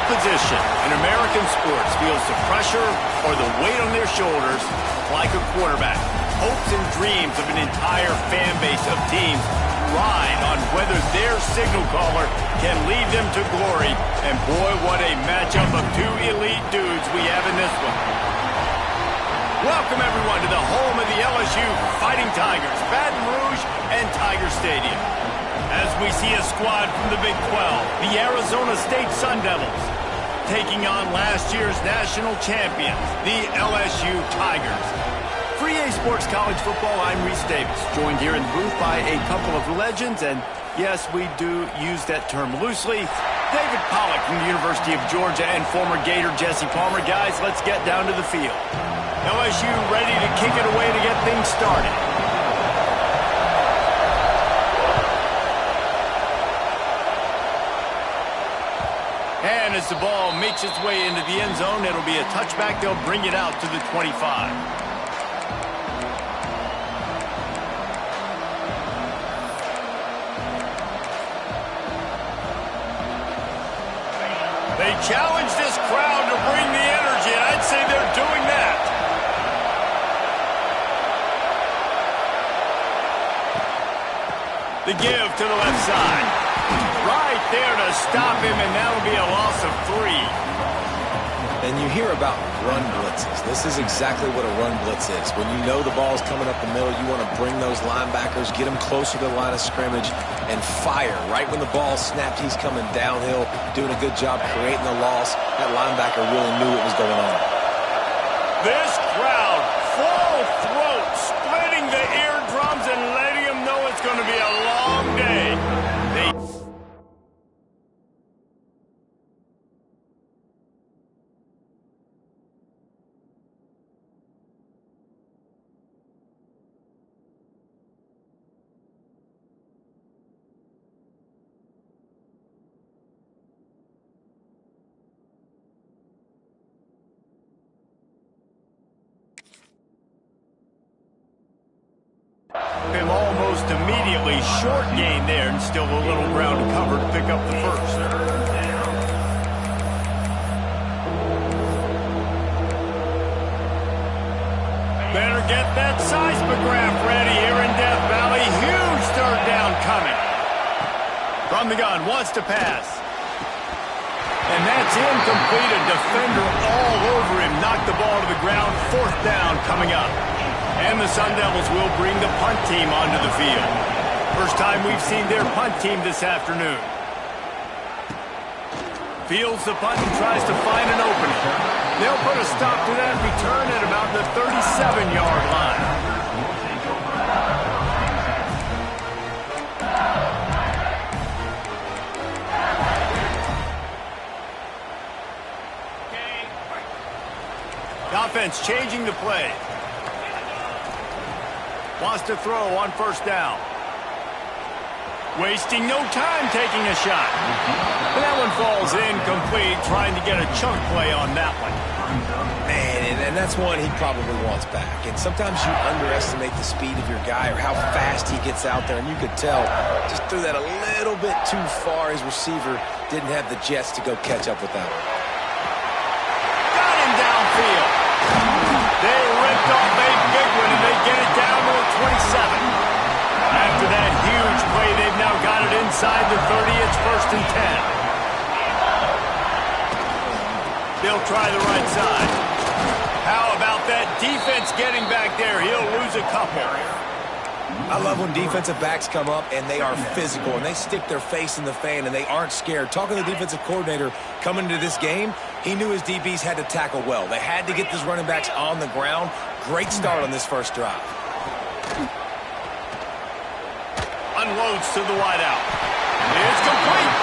position in American sports feels the pressure or the weight on their shoulders like a quarterback. Hopes and dreams of an entire fan base of teams ride on whether their signal caller can lead them to glory. And boy, what a matchup of two elite dudes we have in this one. Welcome, everyone, to the home of the LSU Fighting Tigers, Baton Rouge and Tiger Stadium. As we see a squad from the Big 12, the Arizona State Sun Devils, taking on last year's national champions, the LSU Tigers. For EA Sports College Football, I'm Reese Davis, joined here in the booth by a couple of legends, and yes, we do use that term loosely. David Pollack from the University of Georgia and former Gator Jesse Palmer. Guys, let's get down to the field. LSU ready to kick it away to get things started. And as the ball makes its way into the end zone, it'll be a touchback. They'll bring it out to the 25. They challenge this crowd to bring the energy, and I'd say they're doing that. The give to the left side. Right there to stop him, and that'll be a loss of 3. And you hear about run blitzes. This is exactly what a run blitz is. When you know the ball's coming up the middle, you want to bring those linebackers, get them closer to the line of scrimmage, and fire. Right when the ball snapped, he's coming downhill, doing a good job creating the loss. That linebacker really knew what was going on. This crowd, full throat, splitting the eardrums and letting them know it's going to be a long day. Him almost immediately short gain there, and still a little ground to cover to pick up the first. Better get that seismograph ready here in Death Valley. Huge third down coming. From the gun, wants to pass. And that's incomplete. A defender all over him. Knocked the ball to the ground. Fourth down coming up. And the Sun Devils will bring the punt team onto the field. First time we've seen their punt team this afternoon. Fields the punt and tries to find an opening. They'll put a stop to that return at about the 37-yard line. Offense changing the play. Wants to throw on first down. Wasting no time taking a shot. And that one falls incomplete, trying to get a chunk play on that one. Man, and that's one he probably wants back. And sometimes you underestimate the speed of your guy or how fast he gets out there. And you could tell just threw that a little bit too far. His receiver didn't have the jets to go catch up with that one. Got him downfield. They ripped off a big one, and they get it down to the 27. After that huge play, they've now got it inside the 30. It's first and 10. They'll try the right side. How about that defense getting back there? He'll lose a couple. I love when defensive backs come up and they are physical and they stick their face in the fan and they aren't scared. Talking to the defensive coordinator coming into this game, he knew his DBs had to tackle well. They had to get these running backs on the ground. Great start on this first drive. Unloads to the wideout. It's complete.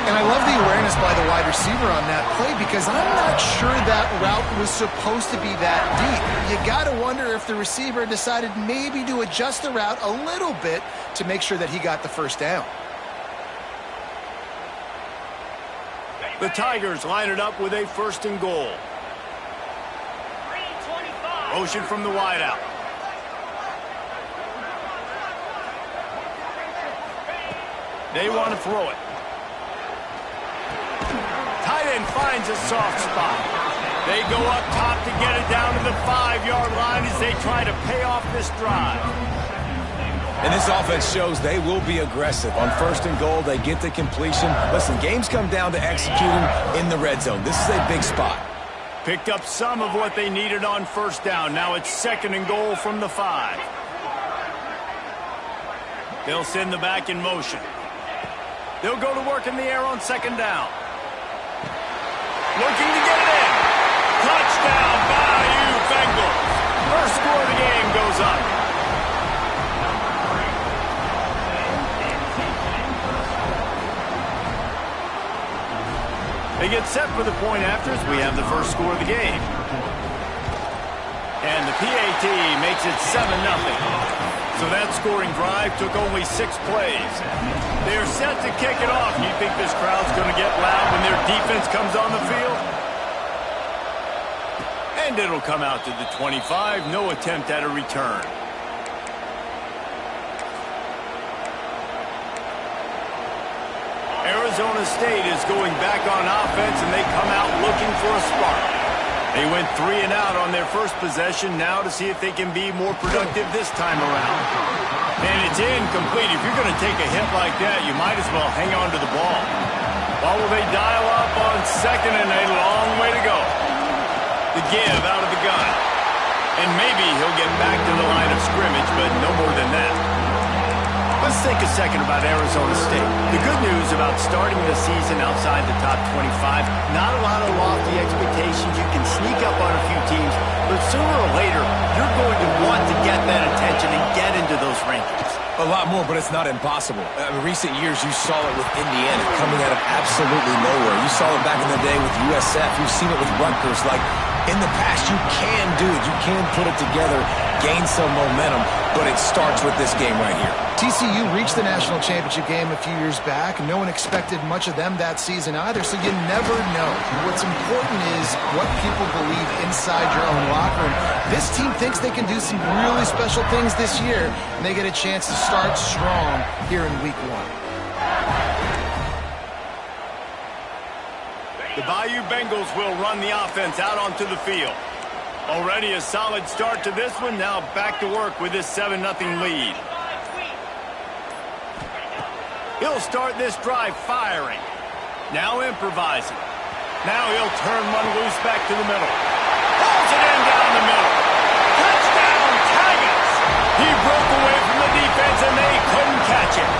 And I love the awareness by the wide receiver on that play because I'm not sure that route was supposed to be that deep. You got to wonder if the receiver decided maybe to adjust the route a little bit to make sure that he got the first down. The Tigers line it up with a first and goal. Motion from the wideout. They want to throw it. Tight end finds a soft spot. They go up top to get it down to the 5-yard line as they try to pay off this drive. And this offense shows they will be aggressive. On 1st and goal, they get the completion. Listen, games come down to executing in the red zone. This is a big spot. Picked up some of what they needed on 1st down. Now it's 2nd and goal from the 5. They'll send the back in motion. They'll go to work in the air on 2nd down. Looking to get it in. Touchdown, Bayou Bengals. First score of the game goes up. They get set for the point afters. We have the first score of the game. And the PAT makes it 7-0. So that scoring drive took only 6 plays. They're set to kick it off. You think this crowd's going to get loud when their defense comes on the field? And it'll come out to the 25. No attempt at a return. Arizona State is going back on offense, and they come out looking for a spark. They went 3 and out on their first possession, now to see if they can be more productive this time around. And it's incomplete. If you're going to take a hit like that, you might as well hang on to the ball. While will they dial up on 2nd and a long way to go? The give out of the gun. And maybe he'll get back to the line of scrimmage, but no more than that. Let's think a second about Arizona State. The good news about starting the season outside the top 25, not a lot of lofty expectations. You can sneak up on a few teams, but sooner or later, you're going to want to get that attention and get into those rankings. A lot more, but it's not impossible. In recent years, you saw it with Indiana coming out of absolutely nowhere. You saw it back in the day with USF. You've seen it with Rutgers. Like, in the past, you can do it. You can put it together, gain some momentum, but it starts with this game right here. TCU reached the national championship game a few years back, and no one expected much of them that season either, so you never know. What's important is what people believe inside your own locker room. This team thinks they can do some really special things this year, and they get a chance to start strong here in week 1. The Bayou Bengals will run the offense out onto the field. Already a solid start to this one, now back to work with this 7-0 lead. He'll start this drive firing. Now improvising. Now he'll turn one loose back to the middle. Pulls it in down the middle. Touchdown, Tigers! He broke away from the defense and they couldn't catch him.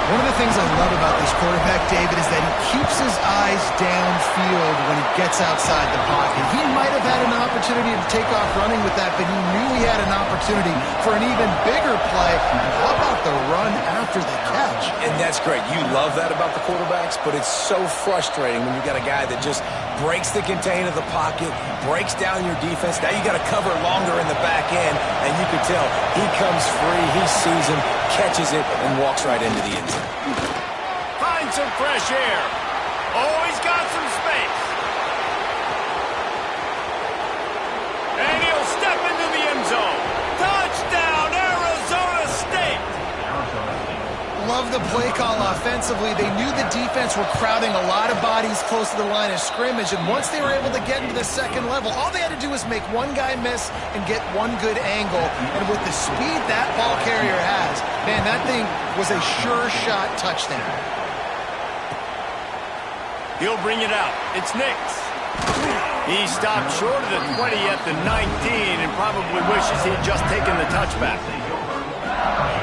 One of the things I love about this quarterback, David, is that he keeps his eyes downfield when he gets outside the pocket. He might have had an opportunity to take off running with that, but he knew he had an opportunity for an even bigger play. How about the run after the catch? And that's great. You love that about the quarterbacks, but it's so frustrating when you got a guy that just breaks the contain of the pocket, breaks down your defense. Now you got to cover longer in the back end, and you can tell he comes free, he sees him, catches it, and walks right into the end zone. Find some fresh air. Oh, he's got some space. And he'll step into the end zone. Touchdown, Arizona State. Love the play call offensively. They knew the defense were crowding a lot of bodies close to the line of scrimmage, and once they were able to get into the second level, all they had to do was make one guy miss and get one good angle. And with the speed that ball carrier has, man, that thing was a sure shot touchdown. He'll bring it out. It's Nix. He stopped short of the 20 at the 19 and probably wishes he'd just taken the touchback.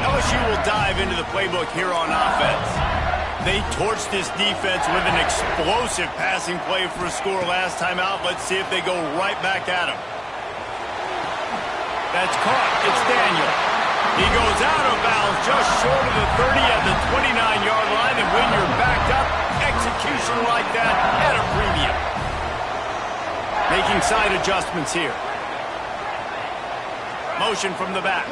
LSU will dive into the playbook here on offense. They torched this defense with an explosive passing play for a score last time out. Let's see if they go right back at him. That's caught. It's Daniel. He goes out of bounds just short of the 30 at the 29-yard line, and when you're backed up, execution like that at a premium. Making side adjustments here. Motion from the back.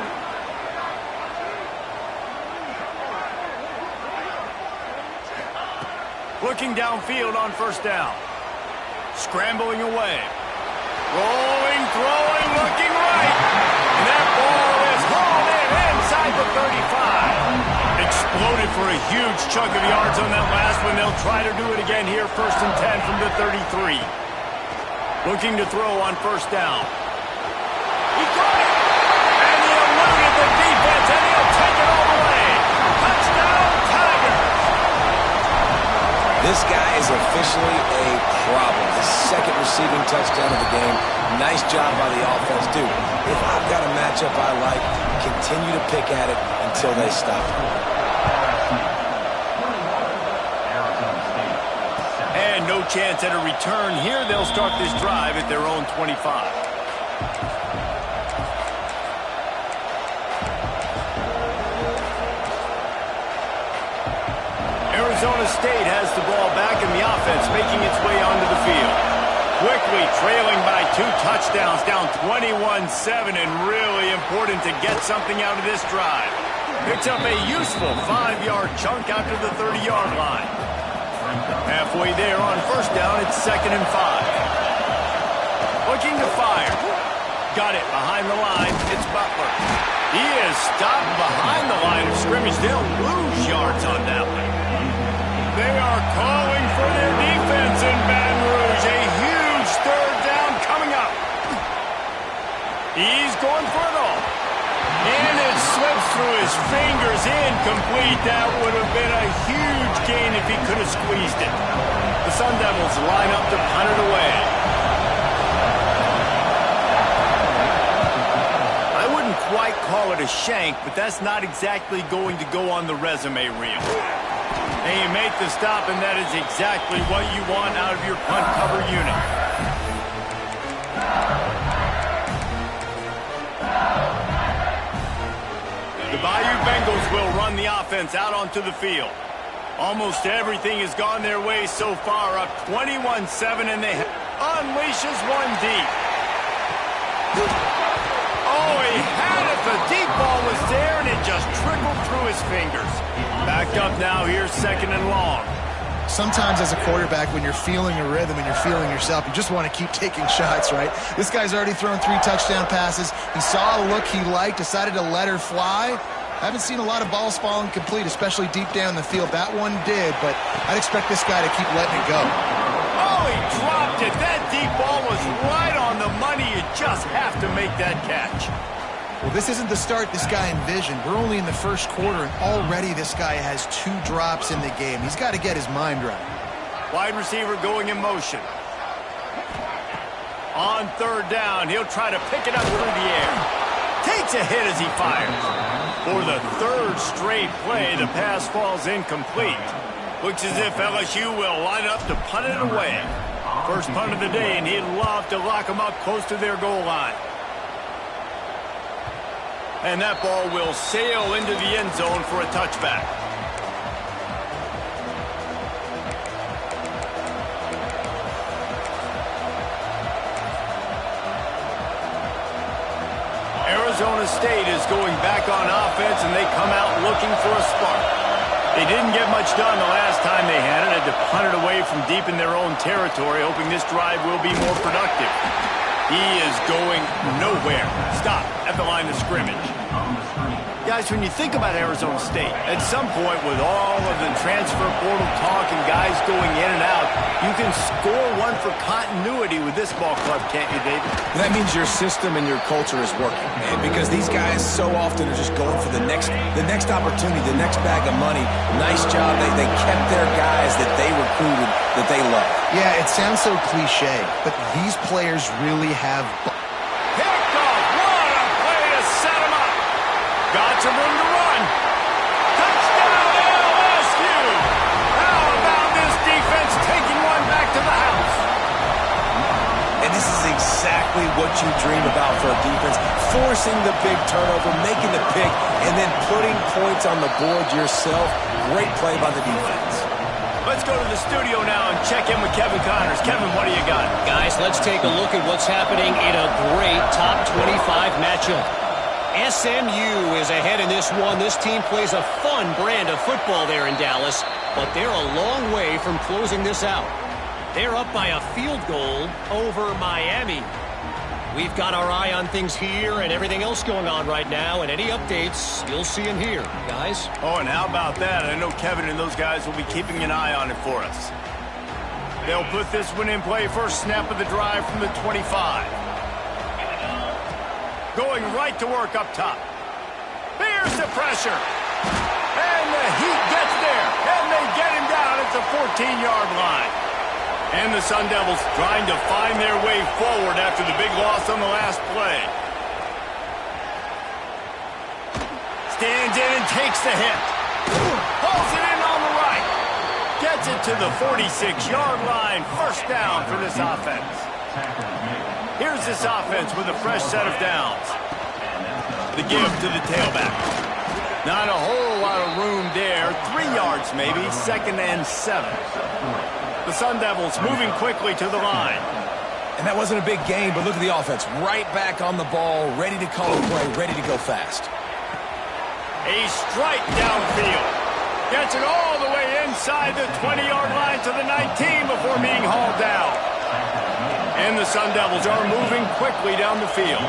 Looking downfield on first down. Scrambling away. Rolling, throwing, looking right. And that ball is hauled in inside the 35. Exploded for a huge chunk of yards on that last one. They'll try to do it again here, 1st and 10 from the 33. Looking to throw on 1st down. He got it! And he eluded the defense, and he'll take it all the way. Touchdown, Tigers! This guy is officially a problem. His 2nd receiving touchdown of the game. Nice job by the offense, dude. If I've got a matchup I like, continue to pick at it until they stop. And no chance at a return here. They'll start this drive at their own 25. Arizona State has the ball back, and the offense making its way onto the field. Quickly trailing by 2 touchdowns, down 21-7, and really important to get something out of this drive. Picks up a useful 5-yard chunk out to the 30-yard line. Halfway there on 1st down, it's 2nd and 5. Looking to fire. Got it behind the line. It's Butler. He is stopped behind the line of scrimmage. They'll lose yards on that one. They are calling for their defense in Baton Rouge. A huge 3rd down coming up. He's going for it all. And it slips through his fingers. Incomplete. That would have been a huge gain if he could have squeezed it. The Sun Devils line up to punt it away. I wouldn't quite call it a shank, but that's not exactly going to go on the resume reel. And you make the stop, and that is exactly what you want out of your punt cover unit. The Bayou Bengals will run the offense out onto the field. Almost everything has gone their way so far, up 21-7, and they unleashes one deep. Oh, he had it. The deep ball was there, and it just trickled through his fingers. Backed up now. Here's 2nd and long. Sometimes as a quarterback, when you're feeling a rhythm and you're feeling yourself, you just want to keep taking shots, right? This guy's already thrown 3 touchdown passes. He saw a look he liked, decided to let her fly. I haven't seen a lot of balls falling complete, especially deep down the field. That one did, but I'd expect this guy to keep letting it go. Oh, he dropped it. That deep ball was right on the money. You just have to make that catch. Well, this isn't the start this guy envisioned. We're only in the 1st quarter, and already this guy has 2 drops in the game. He's got to get his mind right. Wide receiver going in motion. On 3rd down, he'll try to pick it up through the air. Takes a hit as he fires. For the 3rd straight play, the pass falls incomplete. Looks as if LSU will line up to punt it away. First punt of the day, and he'd love to lock them up close to their goal line. And that ball will sail into the end zone for a touchback. Arizona State is going back on offense, and they come out looking for a spark. They didn't get much done the last time they had it. Had to punt it away from deep in their own territory, hoping this drive will be more productive. He is going nowhere. Stop at the line of scrimmage. Guys, when you think about Arizona State, at some point with all of the transfer portal talk and guys going in and out, you can score one for continuity with this ball club, can't you, David? That means your system and your culture is working, man, because these guys so often are just going for the next opportunity, the next bag of money. Nice job. They kept their guys that they recruited, that they love. Yeah, it sounds so cliche, but these players really have... Picked off. What a play to set him up. Got some room to run. Touchdown, LSU. How about this defense taking one back to the house? And this is exactly what you dream about for a defense. Forcing the big turnover, making the pick, and then putting points on the board yourself. Great play by the defense. Let's go to the studio now and check in with Kevin Connors. Kevin, what do you got? Guys, let's take a look at what's happening in a great top 25 matchup. SMU is ahead in this one. This team plays a fun brand of football there in Dallas, but they're a long way from closing this out. They're up by a field goal over Miami. We've got our eye on things here and everything else going on right now, and any updates you'll see and hear, guys. Oh, and how about that? I know Kevin and those guys will be keeping an eye on it for us. They'll put this one in play. First snap of the drive from the 25. Going right to work up top. Here's the pressure. And the Heat gets there. And they get him down at the 14-yard line. And the Sun Devils trying to find their way forward after the big loss on the last play. Stands in and takes the hit. Pulls it in on the right. Gets it to the 46-yard line. First down for this offense. Here's this offense with a fresh set of downs. The give to the tailback. Not a whole lot of room there. 3 yards maybe. 2nd and 7. The Sun Devils moving quickly to the line. And that wasn't a big game, but look at the offense. Right back on the ball, ready to call a play, ready to go fast. A strike downfield. Gets it all the way inside the 20-yard line to the 19 before being hauled down. And the Sun Devils are moving quickly down the field.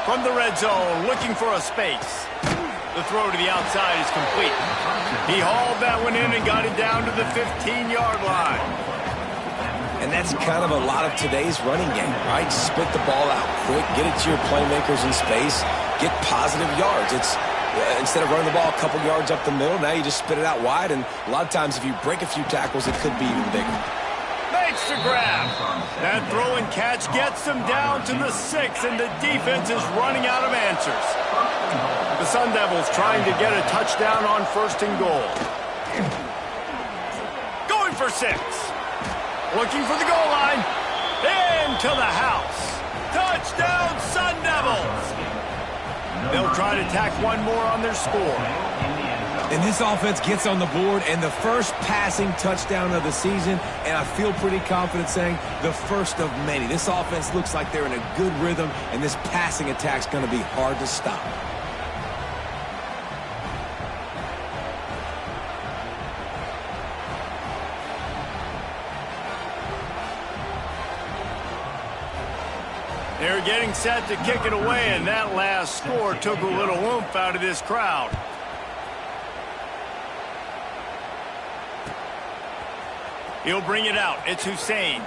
From the red zone, looking for a space. The throw to the outside is complete. He hauled that one in and got it down to the 15-yard line. And that's kind of a lot of today's running game, right? Spit the ball out quick, get it to your playmakers in space, get positive yards. It's instead of running the ball a couple yards up the middle, now you just spit it out wide, and a lot of times if you break a few tackles, it could be even bigger. Makes the grab. That throw and catch gets them down to the 6, and the defense is running out of answers. The Sun Devils trying to get a touchdown on 1st and goal. Going for 6. Looking for the goal line. Into the house. Touchdown, Sun Devils. They'll try to tack one more on their score. And this offense gets on the board, and the first passing touchdown of the season, and I feel pretty confident saying the first of many. This offense looks like they're in a good rhythm, and this passing attack's going to be hard to stop. They're getting set to kick it away, and that last score took a little oomph out of this crowd. He'll bring it out. It's Hussein.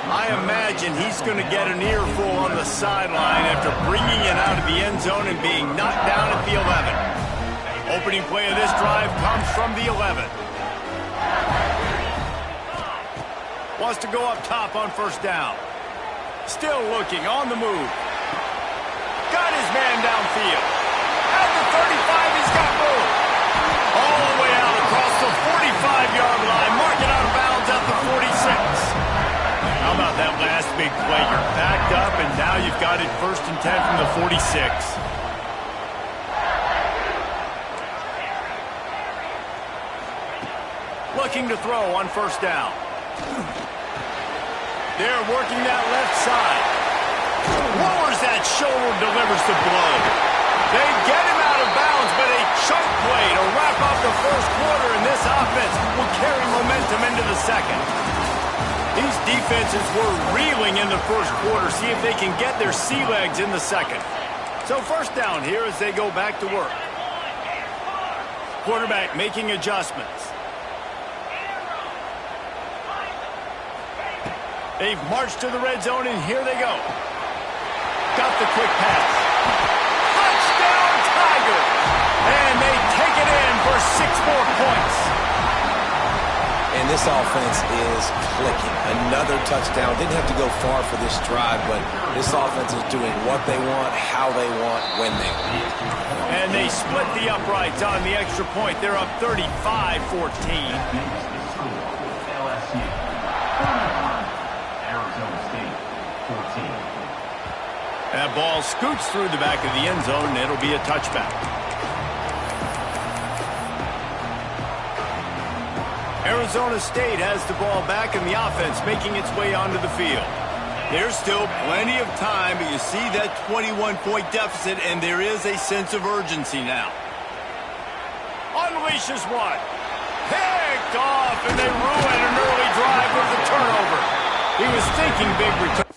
I imagine he's going to get an earful on the sideline after bringing it out of the end zone and being knocked down at the 11. Opening play of this drive comes from the 11. Wants to go up top on 1st down. Still looking, on the move. Got his man downfield. At the 35, he's got room. All the way out across the 45-yard line. Marking out of bounds at the 46. How about that last big play? You're backed up, and now you've got it 1st and 10 from the 46. Looking to throw on 1st down. They're working that left side. Lowers that shoulder, delivers the blow. They get him out of bounds, but a chunk play to wrap up the 1st quarter, and this offense will carry momentum into the 2nd. These defenses were reeling in the 1st quarter. See if they can get their sea legs in the 2nd. So 1st down here as they go back to work. Quarterback making adjustments. They've marched to the red zone, and here they go. Got the quick pass. Touchdown, Tiger! And they take it in for 6 more points. And this offense is clicking. Another touchdown. Didn't have to go far for this drive, but this offense is doing what they want, how they want, when they want. And they split the uprights on the extra point. They're up 35-14. That ball scoots through the back of the end zone, and it'll be a touchback. Arizona State has the ball back, and the offense making its way onto the field. There's still plenty of time, but you see that 21-point deficit, and there is a sense of urgency now. Unleashes one. Picked picked off, and they ruin an early drive with the turnover. He was thinking big return.